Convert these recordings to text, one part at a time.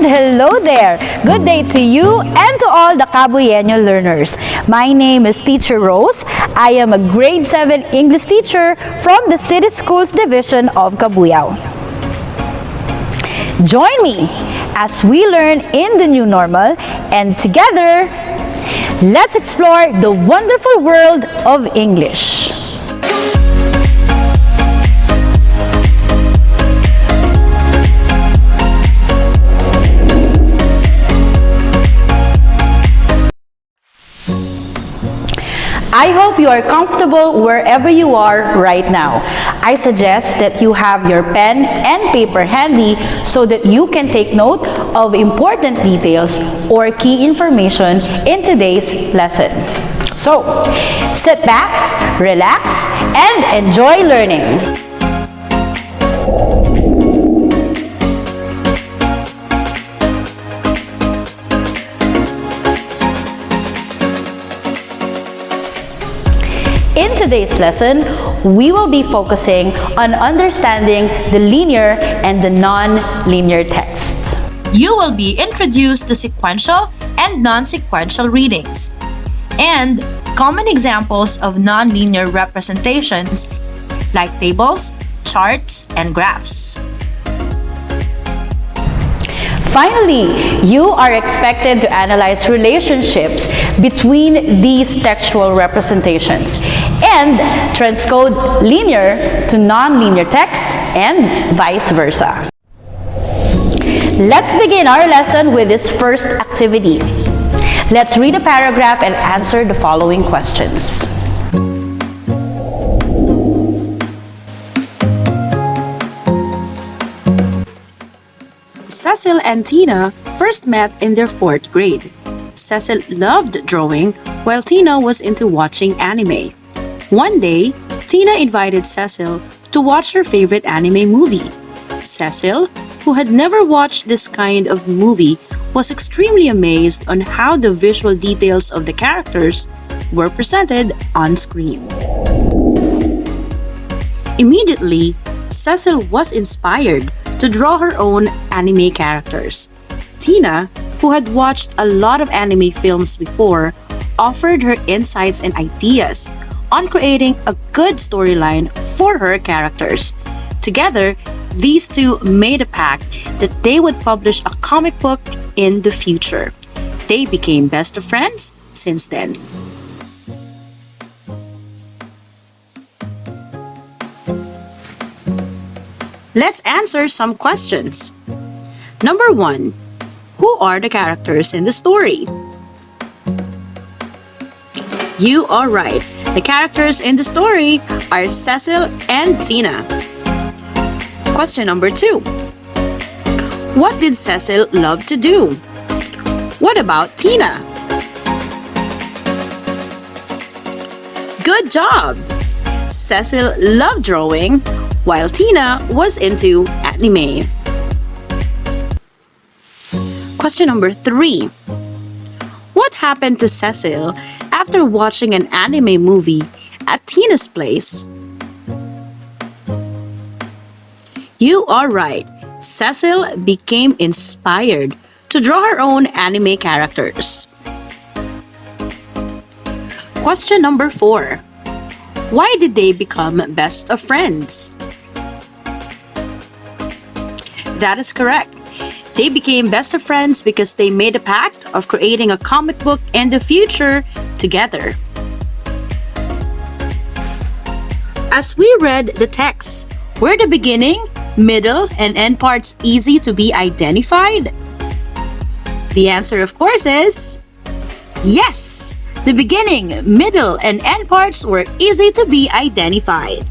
hello there! Good day to you and to all the Cabuyeño learners. My name is Teacher Rose. I am a grade 7 English teacher from the City Schools Division of Cabuyao. Join me as we learn in the new normal, and together, let's explore the wonderful world of English. I hope you are comfortable wherever you are right now. I suggest that you have your pen and paper handy so that you can take note of important details or key information in today's lesson. So, sit back, relax, and enjoy learning. In today's lesson, we will be focusing on understanding the linear and the non-linear texts. You will be introduced to sequential and non-sequential readings and common examples of non-linear representations like tables, charts, and graphs. Finally, you are expected to analyze relationships between these textual representations and transcode linear to non-linear text and vice versa. Let's begin our lesson with this first activity. Let's read a paragraph and answer the following questions. Cecil and Tina first met in their 4th grade. Cecil loved drawing while Tina was into watching anime. One day, Tina invited Cecil to watch her favorite anime movie. Cecil, who had never watched this kind of movie, was extremely amazed on how the visual details of the characters were presented on screen. Immediately, Cecil was inspired to draw her own anime characters. Tina, who had watched a lot of anime films before, offered her insights and ideas on creating a good storyline for her characters. Together, these two made a pact that they would publish a comic book in the future. They became best of friends since then. Let's answer some questions. Number 1. Who are the characters in the story? You are right. The characters in the story are Cecil and Tina. Question number 2. What did Cecil love to do? What about Tina? Good job! Cecil loved drawing while Tina was into anime. Question number 3. What happened to Cecil after watching an anime movie at Tina's place? You are right. Cecil became inspired to draw her own anime characters. Question number 4. Why did they become best of friends? That is correct. They became best of friends because they made a pact of creating a comic book in the future together. As we read the text, were the beginning, middle, and end parts easy to be identified? The answer, of course, is yes! The beginning, middle, and end parts were easy to be identified.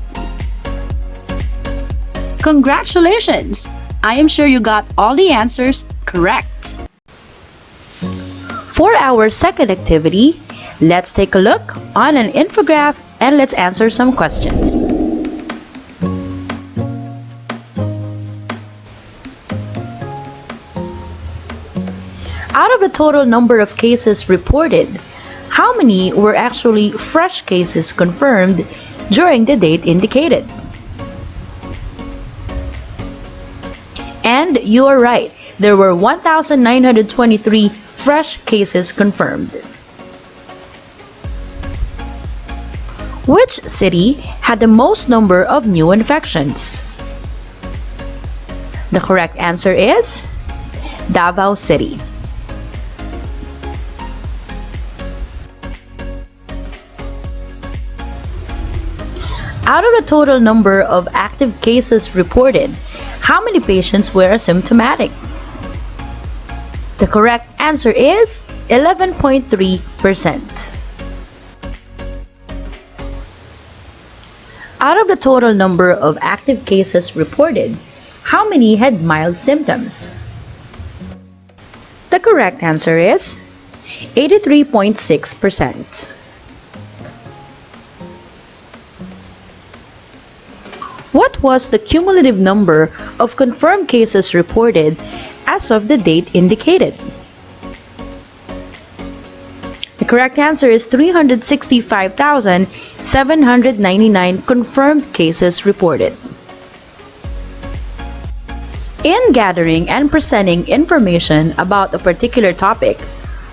Congratulations! I am sure you got all the answers correct. For our second activity, let's take a look on an infograph and let's answer some questions. Out of the total number of cases reported, how many were actually fresh cases confirmed during the date indicated? And you are right, there were 1,923 fresh cases confirmed. Which city had the most number of new infections? The correct answer is Davao City. Out of the total number of active cases reported, how many patients were asymptomatic? The correct answer is 11.3%. Out of the total number of active cases reported, how many had mild symptoms? The correct answer is 83.6%. What was the cumulative number of confirmed cases reported as of the date indicated? The correct answer is 365,799 confirmed cases reported. In gathering and presenting information about a particular topic,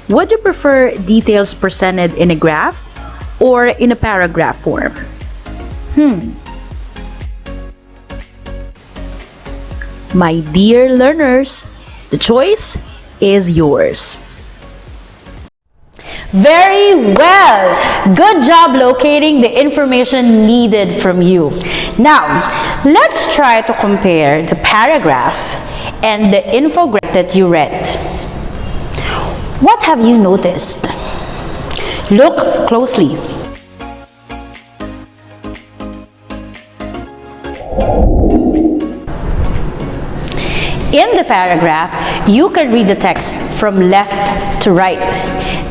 would you prefer details presented in a graph or in a paragraph form? My dear learners, the choice is yours. Very well! Good job locating the information needed from you. Now, let's try to compare the paragraph and the infographic that you read. What have you noticed? Look closely. In the paragraph, you can read the text from left to right.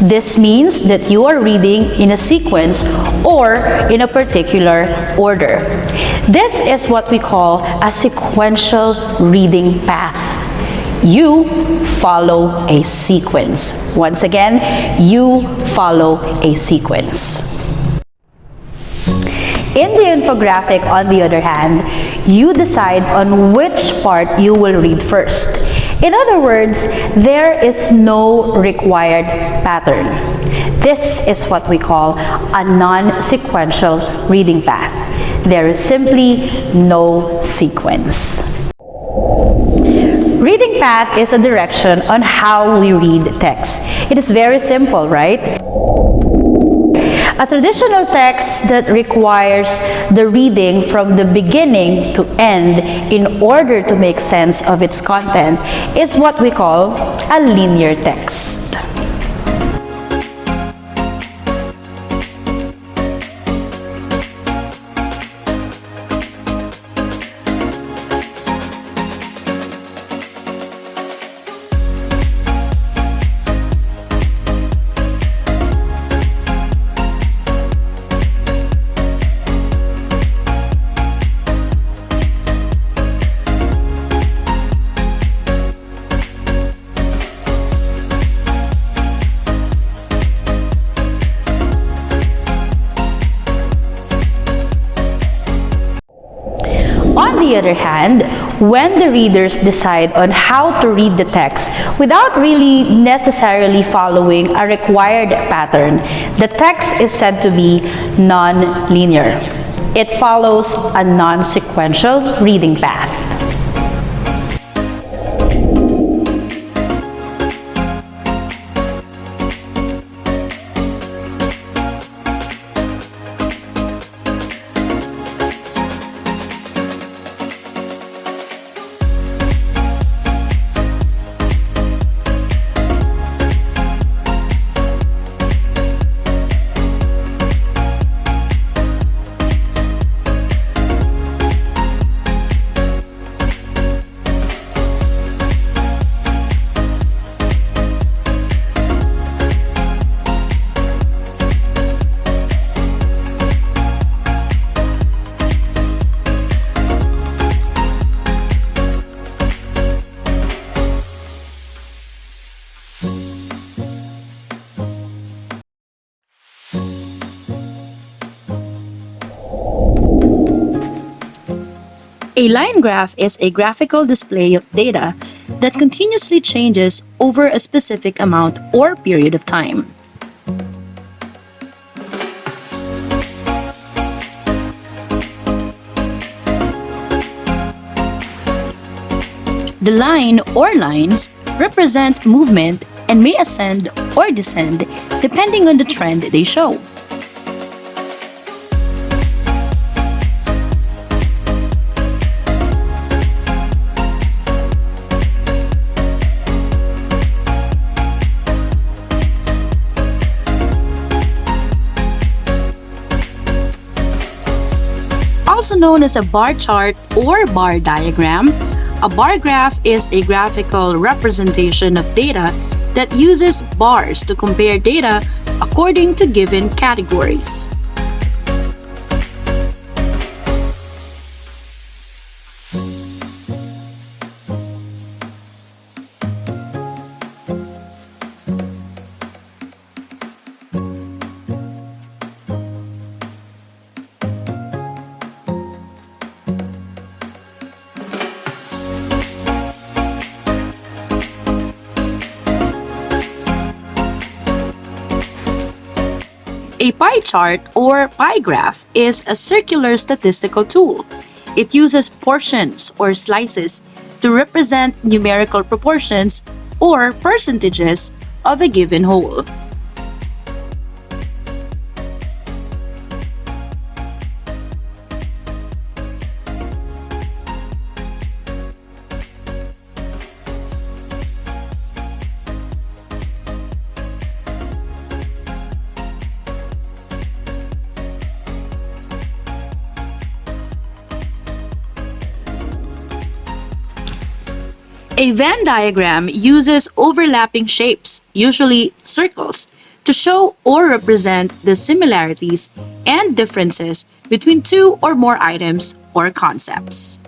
This means that you are reading in a sequence or in a particular order. This is what we call a sequential reading path. You follow a sequence. Once again, you follow a sequence. In the infographic, on the other hand, you decide on which part you will read first. In other words, there is no required pattern. This is what we call a non-sequential reading path. There is simply no sequence. Reading path is a direction on how we read text. It is very simple, right? A traditional text that requires the reading from the beginning to end in order to make sense of its content is what we call a linear text. On the other hand, when the readers decide on how to read the text without really necessarily following a required pattern, the text is said to be non-linear. It follows a non-sequential reading path. A line graph is a graphical display of data that continuously changes over a specific amount or period of time. The line or lines represent movement and may ascend or descend depending on the trend they show. Also known as a bar chart or bar diagram, a bar graph is a graphical representation of data that uses bars to compare data according to given categories. A pie chart or pie graph is a circular statistical tool. It uses portions or slices to represent numerical proportions or percentages of a given whole. A Venn diagram uses overlapping shapes, usually circles, to show or represent the similarities and differences between two or more items or concepts.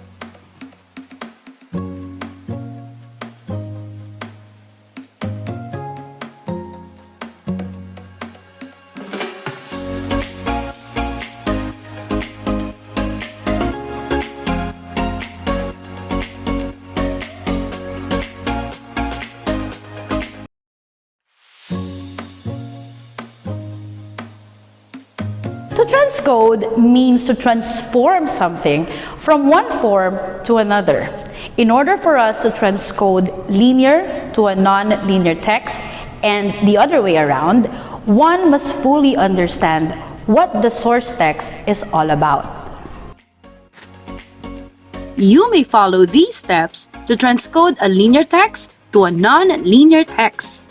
To transcode means to transform something from one form to another. In order for us to transcode linear to a non-linear text and the other way around, one must fully understand what the source text is all about. You may follow these steps to transcode a linear text to a non-linear text.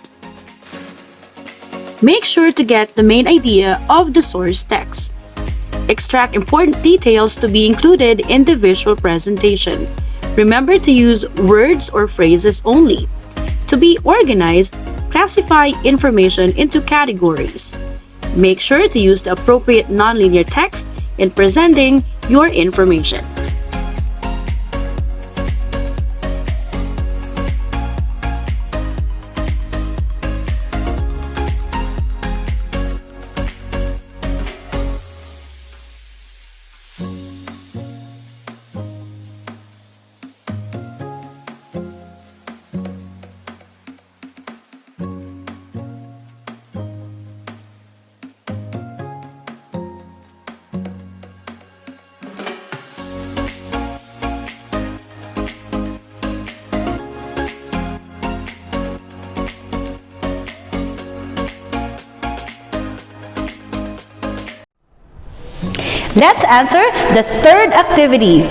Make sure to get the main idea of the source text. Extract important details to be included in the visual presentation. Remember to use words or phrases only. To be organized, classify information into categories. Make sure to use the appropriate nonlinear text in presenting your information. Let's answer the third activity.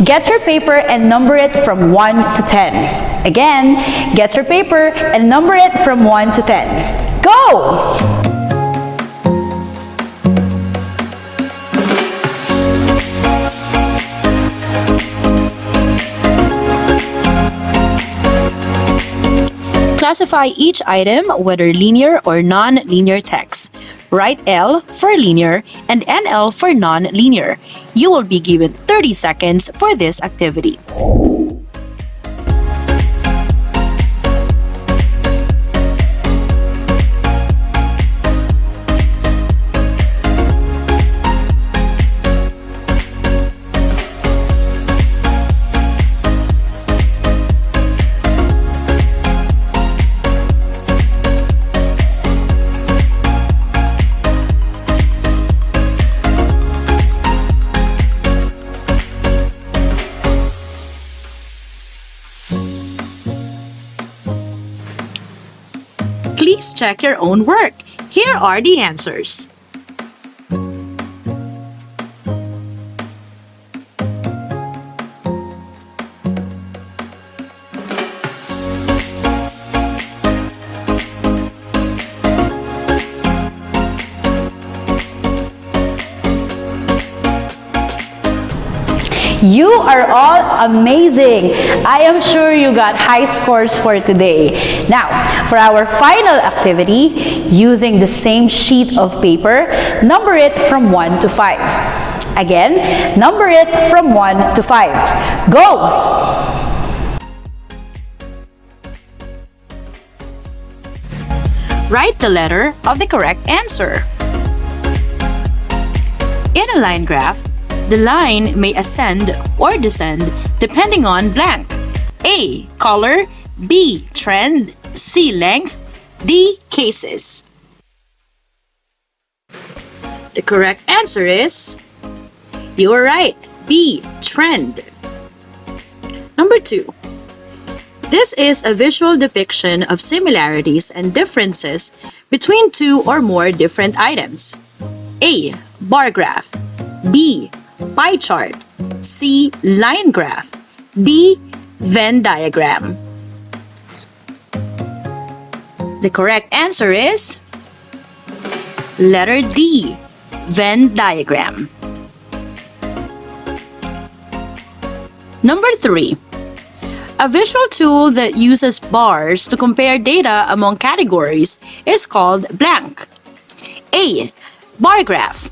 Get your paper and number it from 1 to 10. Again, get your paper and number it from 1 to 10. Go! Classify each item, whether linear or non-linear text. Write L for linear and NL for non-linear. You will be given 30 seconds for this activity. Please check your own work. Here are the answers. You are all amazing! I am sure you got high scores for today. Now, for our final activity, using the same sheet of paper, number it from 1 to 5. Again, number it from 1 to 5. Go! Write the letter of the correct answer. In a line graph, the line may ascend or descend depending on blank. A. Color. B. Trend. C. Length. D. Cases. The correct answer is, you are right, B. Trend. Number 2. This is a visual depiction of similarities and differences between two or more different items. A. Bar graph. B. Pie chart. C. Line graph. D. Venn diagram. The correct answer is letter D. Venn diagram. Number 3. A visual tool that uses bars to compare data among categories is called blank. A. Bar graph.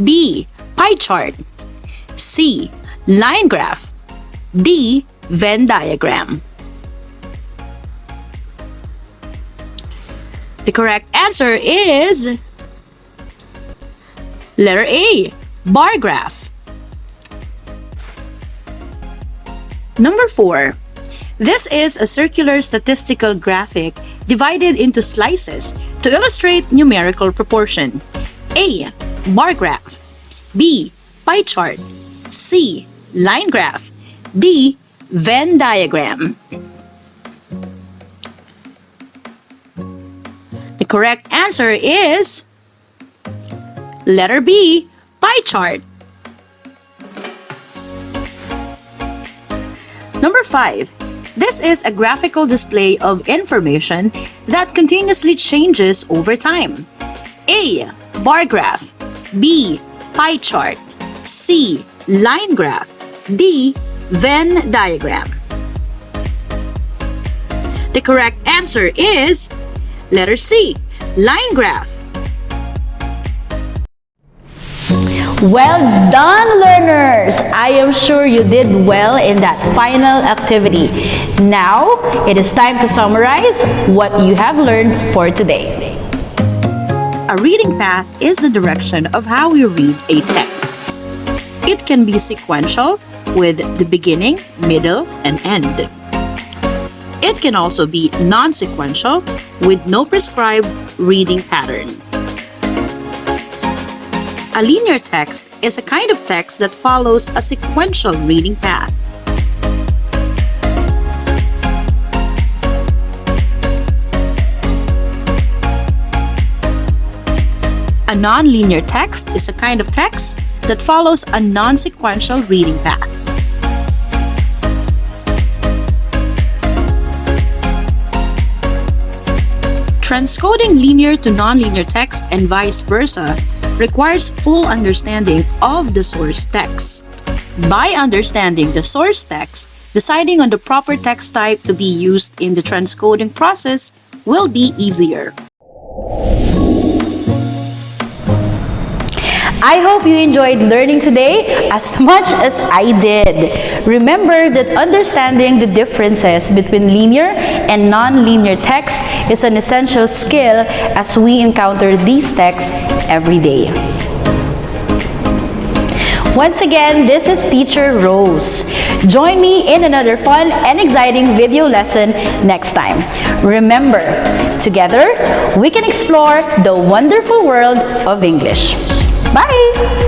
B. Pie chart. C. Line graph. D. Venn diagram. The correct answer is letter A. Bar graph. Number 4. This is a circular statistical graphic divided into slices to illustrate numerical proportion. A. Bar graph. B. Pie chart. C. Line graph. D. Venn diagram. The correct answer is letter B. Pie chart. Number 5. This is a graphical display of information that continuously changes over time. A. Bar graph. B. Pie chart. C. Line graph. D. Venn diagram. The correct answer is letter C. Line graph. Well done, learners! I am sure you did well in that final activity. Now, it is time to summarize what you have learned for today. A reading path is the direction of how we read a text. It can be sequential with the beginning, middle, and end. It can also be non-sequential with no prescribed reading pattern. A linear text is a kind of text that follows a sequential reading path. A non-linear text is a kind of text that follows a non-sequential reading path. Transcoding linear to nonlinear text and vice versa requires full understanding of the source text. By understanding the source text, deciding on the proper text type to be used in the transcoding process will be easier. I hope you enjoyed learning today as much as I did. Remember that understanding the differences between linear and non-linear text is an essential skill as we encounter these texts every day. Once again, this is Teacher Rose. Join me in another fun and exciting video lesson next time. Remember, together, we can explore the wonderful world of English. Bye!